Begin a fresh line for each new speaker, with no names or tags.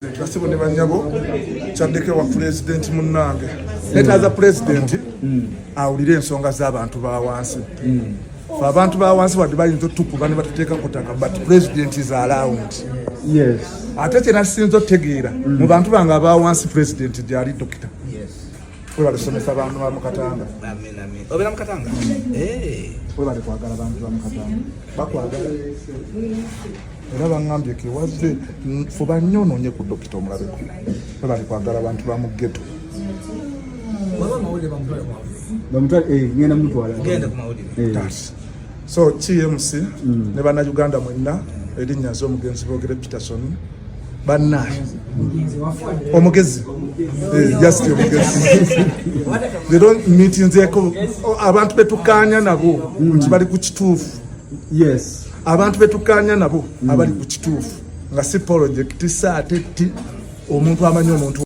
Kasibo ne banyabo Kyaddaki wa president Munange netaza president awulire ensonga z'abantu ba wansi abantu ba wansi wadde bayinza otukuba ne batuteeka kutaka but president is around.
Yes.
Ate kyena kisinza otegeera mu bantu bange aba wansi president gyali dokita. We balusomesa abantu ba Mukatanga.
Amen. Obera Mukatanga?
We bali kwagala abantu ba Mukatanga. Bakwagala. Era bangambye ke wazze fuba nnyo onoonye ku dokita omulabeko. We bali kwagala abantu ba mu ghetto.
Ngenda mutwala.
Genda ku mawulire.
So TMC ne bannayuganda mwenna erinnya z'omugenzi boogere Peterson bannaye omugezi just omugezi lero meetinzeeko abantu betukkaanya nabo nti bali ku kituufu.
Yes.
Abantu betukkaanya nabo abali ku kituufu nga si project saate omuntu amanyi omuntu